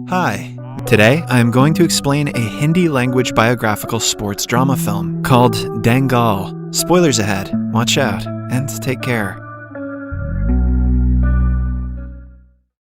Hi. Today, I am going to explain a Hindi language biographical sports drama film called Dangal. Spoilers ahead. Watch out and take care.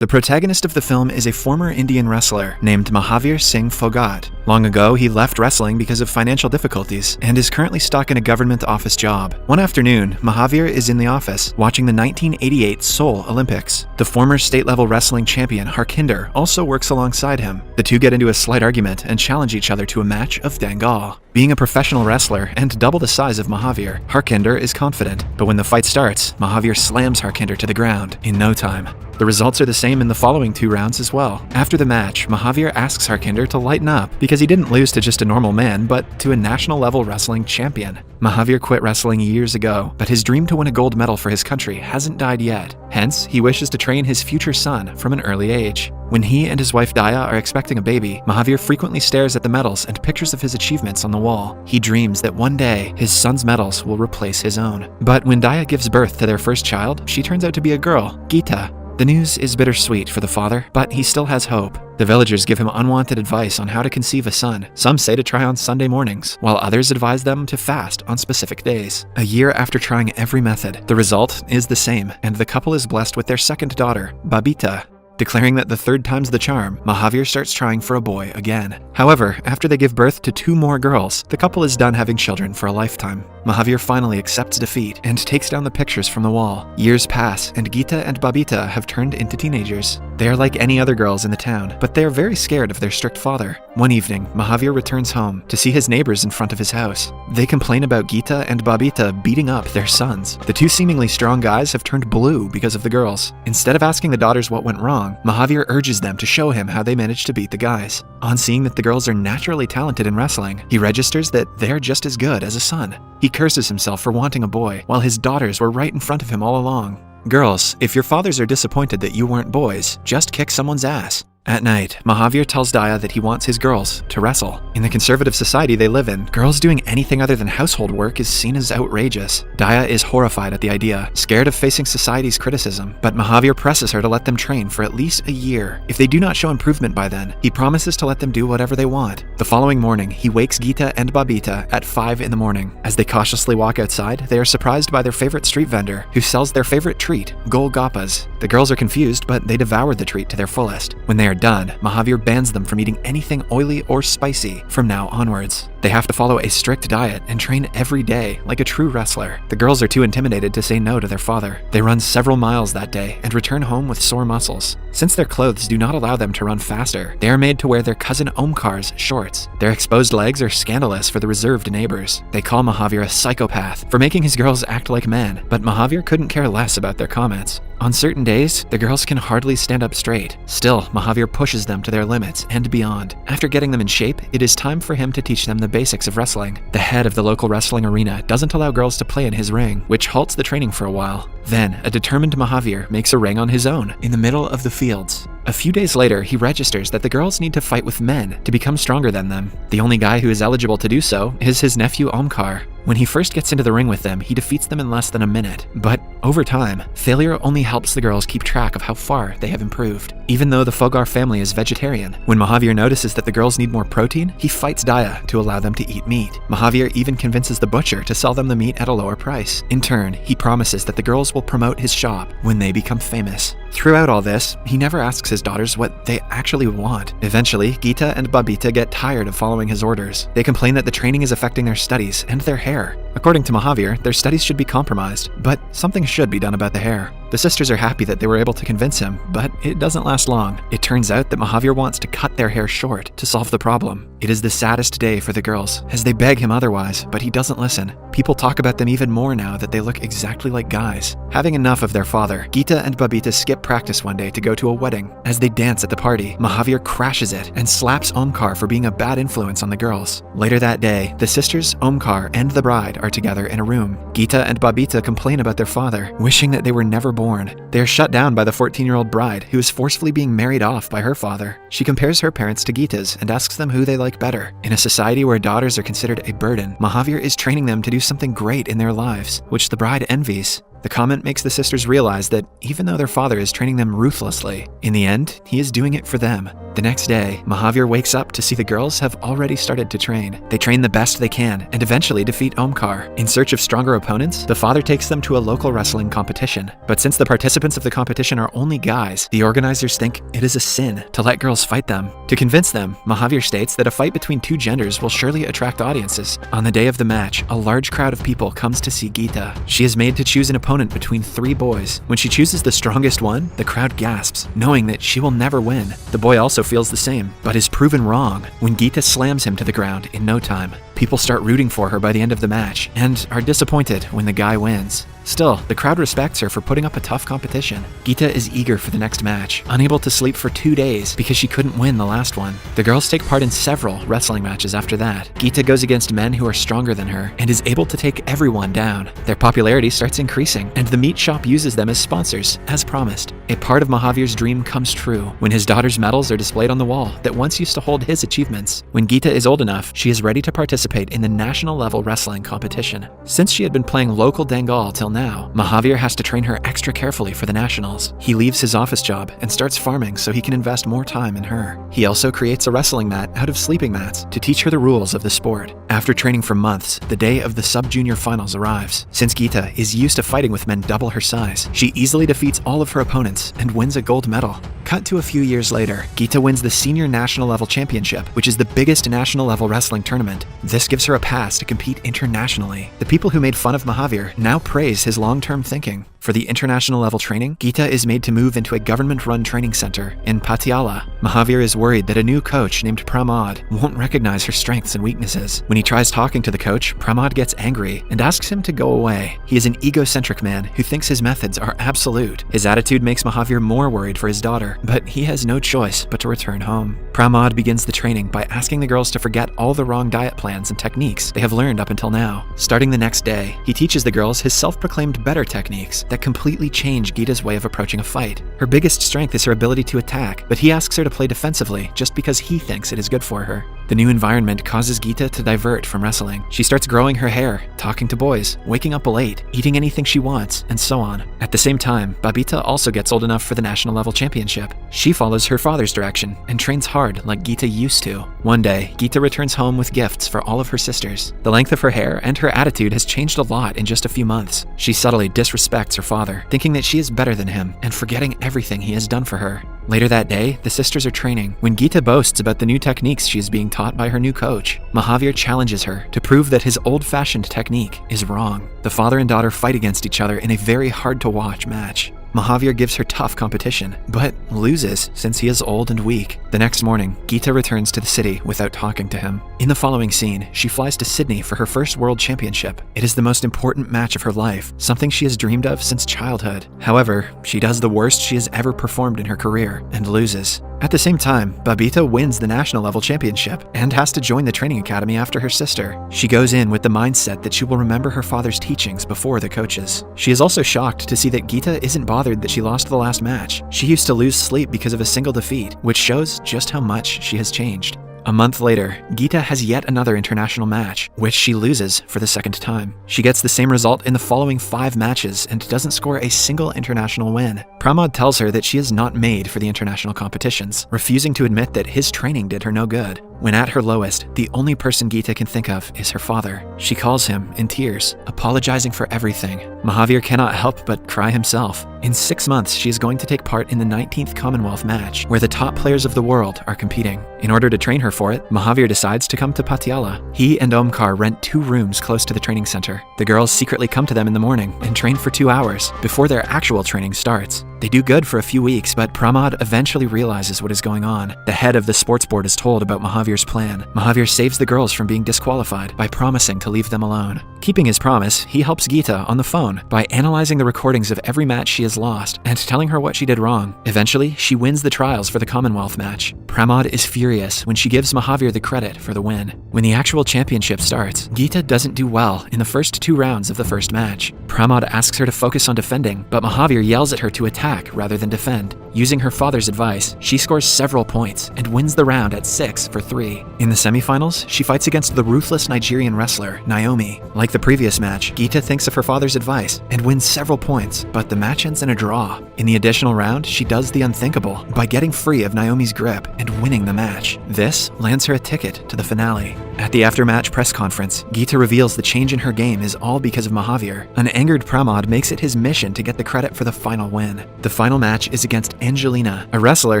The protagonist of the film is a former Indian wrestler named Mahavir Singh Phogat. Long ago, he left wrestling because of financial difficulties and is currently stuck in a government office job. One afternoon, Mahavir is in the office watching the 1988 Seoul Olympics. The former state-level wrestling champion Harkinder also works alongside him. The two get into a slight argument and challenge each other to a match of Dangal. Being a professional wrestler and double the size of Mahavir, Harkinder is confident, but when the fight starts, Mahavir slams Harkinder to the ground in no time. The results are the same in the following 2 rounds as well. After the match, Mahavir asks Harkinder to lighten up because he didn't lose to just a normal man, but to a national-level wrestling champion. Mahavir quit wrestling years ago, but his dream to win a gold medal for his country hasn't died yet. Hence, he wishes to train his future son from an early age. When he and his wife Daya are expecting a baby, Mahavir frequently stares at the medals and pictures of his achievements on the wall. He dreams that one day, his son's medals will replace his own. But when Daya gives birth to their first child, she turns out to be a girl, Geeta. The news is bittersweet for the father, but he still has hope. The villagers give him unwanted advice on how to conceive a son. Some say to try on Sunday mornings, while others advise them to fast on specific days. A year after trying every method, the result is the same, and the couple is blessed with their second daughter, Babita. Declaring that the third time's the charm, Mahavir starts trying for a boy again. However, after they give birth to 2 more girls, the couple is done having children for a lifetime. Mahavir finally accepts defeat and takes down the pictures from the wall. Years pass, and Geeta and Babita have turned into teenagers. They are like any other girls in the town, but they are very scared of their strict father. One evening, Mahavir returns home to see his neighbors in front of his house. They complain about Geeta and Babita beating up their sons. The 2 seemingly strong guys have turned blue because of the girls. Instead of asking the daughters what went wrong, Mahavir urges them to show him how they managed to beat the guys. On seeing that the girls are naturally talented in wrestling, he registers that they are just as good as a son. He curses himself for wanting a boy, while his daughters were right in front of him all along. Girls, if your fathers are disappointed that you weren't boys, just kick someone's ass. At night, Mahavir tells Daya that he wants his girls to wrestle. In the conservative society they live in, girls doing anything other than household work is seen as outrageous. Daya is horrified at the idea, scared of facing society's criticism, but Mahavir presses her to let them train for at least a year. If they do not show improvement by then, he promises to let them do whatever they want. The following morning, he wakes Geeta and Babita at 5 in the morning. As they cautiously walk outside, they are surprised by their favorite street vendor, who sells their favorite treat, golgappas. The girls are confused, but they devour the treat to their fullest. When they are done, Mahavir bans them from eating anything oily or spicy from now onwards. They have to follow a strict diet and train every day like a true wrestler. The girls are too intimidated to say no to their father. They run several miles that day and return home with sore muscles. Since their clothes do not allow them to run faster, they are made to wear their cousin Omkar's shorts. Their exposed legs are scandalous for the reserved neighbors. They call Mahavir a psychopath for making his girls act like men, but Mahavir couldn't care less about their comments. On certain days, the girls can hardly stand up straight. Still, Mahavir pushes them to their limits and beyond. After getting them in shape, it is time for him to teach them the basics of wrestling. The head of the local wrestling arena doesn't allow girls to play in his ring, which halts the training for a while. Then, a determined Mahavir makes a ring on his own, in the middle of the fields. A few days later, he registers that the girls need to fight with men to become stronger than them. The only guy who is eligible to do so is his nephew Omkar. When he first gets into the ring with them, he defeats them in less than a minute. But over time, failure only helps the girls keep track of how far they have improved. Even though the Phogat family is vegetarian, when Mahavir notices that the girls need more protein, he fights Daya to allow them to eat meat. Mahavir even convinces the butcher to sell them the meat at a lower price. In turn, he promises that the girls will promote his shop when they become famous. Throughout all this, he never asks his daughters what they actually want. Eventually, Geeta and Babita get tired of following his orders. They complain that the training is affecting their studies and their hair. According to Mahavir, their studies should be compromised, but something should be done about the hair. The sisters are happy that they were able to convince him, but it doesn't last long. It turns out that Mahavir wants to cut their hair short to solve the problem. It is the saddest day for the girls, as they beg him otherwise, but he doesn't listen. People talk about them even more now that they look exactly like guys. Having enough of their father, Geeta and Babita skip practice one day to go to a wedding. As they dance at the party, Mahavir crashes it and slaps Omkar for being a bad influence on the girls. Later that day, the sisters, Omkar, and the bride are together in a room. Geeta and Babita complain about their father, wishing that they were never born. They are shut down by the 14-year-old bride, who is forcefully being married off by her father. She compares her parents to Geeta's and asks them who they like better. In a society where daughters are considered a burden, Mahavir is training them to do something great in their lives, which the bride envies. The comment makes the sisters realize that even though their father is training them ruthlessly, in the end, he is doing it for them. The next day, Mahavir wakes up to see the girls have already started to train. They train the best they can and eventually defeat Omkar. In search of stronger opponents, the father takes them to a local wrestling competition. But since the participants of the competition are only guys, the organizers think it is a sin to let girls fight them. To convince them, Mahavir states that a fight between two genders will surely attract audiences. On the day of the match, a large crowd of people comes to see Geeta. She is made to choose an opponent between 3 boys. When she chooses the strongest one, the crowd gasps, knowing that she will never win. The boy also feels the same, but is proven wrong when Geeta slams him to the ground in no time. People start rooting for her by the end of the match, and are disappointed when the guy wins. Still, the crowd respects her for putting up a tough competition. Geeta is eager for the next match, unable to sleep for 2 days because she couldn't win the last one. The girls take part in several wrestling matches after that. Geeta goes against men who are stronger than her and is able to take everyone down. Their popularity starts increasing, and the meat shop uses them as sponsors, as promised. A part of Mahavir's dream comes true when his daughter's medals are displayed on the wall that once used to hold his achievements. When Geeta is old enough, she is ready to participate in the national level wrestling competition. Since she had been playing local Dangal till now, Mahavir has to train her extra carefully for the nationals. He leaves his office job and starts farming so he can invest more time in her. He also creates a wrestling mat out of sleeping mats to teach her the rules of the sport. After training for months, the day of the sub-junior finals arrives. Since Geeta is used to fighting with men double her size, she easily defeats all of her opponents and wins a gold medal. Cut to a few years later, Geeta wins the senior national level championship, which is the biggest national level wrestling tournament. This gives her a pass to compete internationally. The people who made fun of Mahavir now praise his long-term thinking. For the international level training, Geeta is made to move into a government-run training center in Patiala. Mahavir is worried that a new coach named Pramod won't recognize her strengths and weaknesses. When he tries talking to the coach, Pramod gets angry and asks him to go away. He is an egocentric man who thinks his methods are absolute. His attitude makes Mahavir more worried for his daughter, but he has no choice but to return home. Pramod begins the training by asking the girls to forget all the wrong diet plans and techniques they have learned up until now. Starting the next day, he teaches the girls his self-proclaimed better techniques that completely change Geeta's way of approaching a fight. Her biggest strength is her ability to attack, but he asks her to play defensively just because he thinks it is good for her. The new environment causes Geeta to divert from wrestling. She starts growing her hair, talking to boys, waking up late, eating anything she wants, and so on. At the same time, Babita also gets old enough for the national level championship. She follows her father's direction and trains hard like Geeta used to. One day, Geeta returns home with gifts for all of her sisters. The length of her hair and her attitude has changed a lot in just a few months. She subtly disrespects her father, thinking that she is better than him and forgetting everything he has done for her. Later that day, the sisters are training when Geeta boasts about the new techniques she is being taught by her new coach. Mahavir challenges her to prove that his old-fashioned technique is wrong. The father and daughter fight against each other in a very hard-to-watch match. Mahavir gives her tough competition, but loses since he is old and weak. The next morning, Geeta returns to the city without talking to him. In the following scene, she flies to Sydney for her first world championship. It is the most important match of her life, something she has dreamed of since childhood. However, she does the worst she has ever performed in her career and loses. At the same time, Babita wins the national level championship and has to join the training academy after her sister. She goes in with the mindset that she will remember her father's teachings before the coaches. She is also shocked to see that Geeta isn't bothered that she lost the last match. She used to lose sleep because of a single defeat, which shows just how much she has changed. A month later, Geeta has yet another international match, which she loses for the second time. She gets the same result in the following 5 matches and doesn't score a single international win. Pramod tells her that she is not made for the international competitions, refusing to admit that his training did her no good. When at her lowest, the only person Geeta can think of is her father. She calls him in tears, apologizing for everything. Mahavir cannot help but cry himself. In 6 months, she is going to take part in the 19th Commonwealth match, where the top players of the world are competing. In order to train her for it, Mahavir decides to come to Patiala. He and Omkar rent 2 rooms close to the training center. The girls secretly come to them in the morning and train for 2 hours before their actual training starts. They do good for a few weeks, but Pramod eventually realizes what is going on. The head of the sports board is told about Mahavir's plan. Mahavir saves the girls from being disqualified by promising to leave them alone. Keeping his promise, he helps Geeta on the phone by analyzing the recordings of every match she has lost and telling her what she did wrong. Eventually, she wins the trials for the Commonwealth match. Pramod is furious when she gives Mahavir the credit for the win. When the actual championship starts, Geeta doesn't do well in the first 2 rounds of the first match. Pramod asks her to focus on defending, but Mahavir yells at her to attack rather than defend. Using her father's advice, she scores several points and wins the round at 6-3. In the semifinals, she fights against the ruthless Nigerian wrestler, Naomi. Like the previous match, Geeta thinks of her father's advice and wins several points, but the match ends in a draw. In the additional round, she does the unthinkable by getting free of Naomi's grip and winning the match. This lands her a ticket to the finale. At the after-match press conference, Geeta reveals the change in her game is all because of Mahavir. An angered Pramod makes it his mission to get the credit for the final win. The final match is against Angelina, a wrestler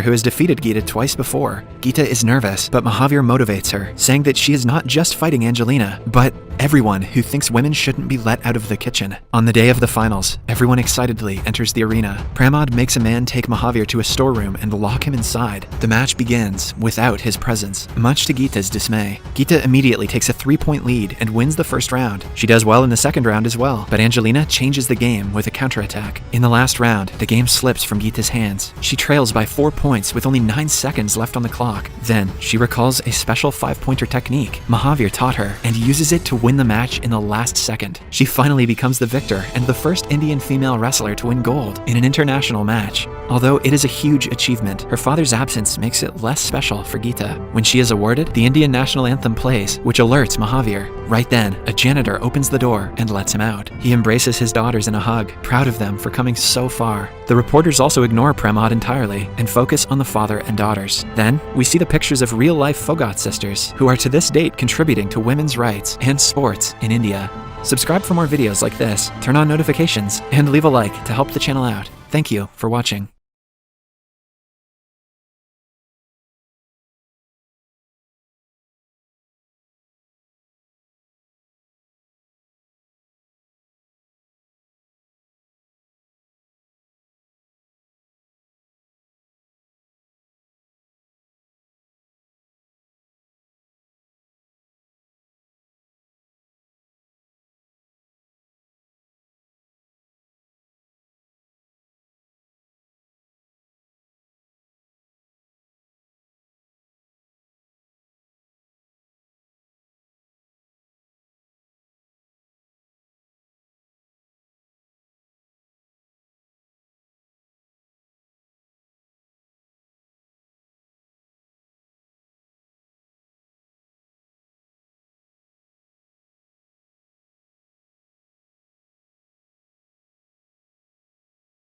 who has defeated Geeta twice before. Geeta is nervous, but Mahavir motivates her, saying that she is not just fighting Angelina, but everyone who thinks women shouldn't be let out of the kitchen. On the day of the finals, everyone excitedly enters the arena. Pramod makes a man take Mahavir to a storeroom and lock him inside. The match begins without his presence, much to Geeta's dismay. Geeta immediately takes a 3-point lead and wins the first round. She does well in the second round as well, but Angelina changes the game with a counterattack. In the last round, the game slips from Geeta's hands. She trails by 4 points with only 9 seconds left on the clock. Then, she recalls a special 5-pointer technique Mahavir taught her and uses it to win the match in the last second. She finally becomes the victor and the first Indian female wrestler to win gold in an international match. Although it is a huge achievement, her father's absence makes it less special for Geeta. When she is awarded, the Indian national anthem plays, which alerts Mahavir. Right then, a janitor opens the door and lets him out. He embraces his daughters in a hug, proud of them for coming so far. The reporters also ignore Pramod entirely and focus on the father and daughters. Then, we see the pictures of real-life Phogat sisters, who are to this date contributing to women's rights and sports in India. Subscribe for more videos like this, turn on notifications, and leave a like to help the channel out. Thank you for watching.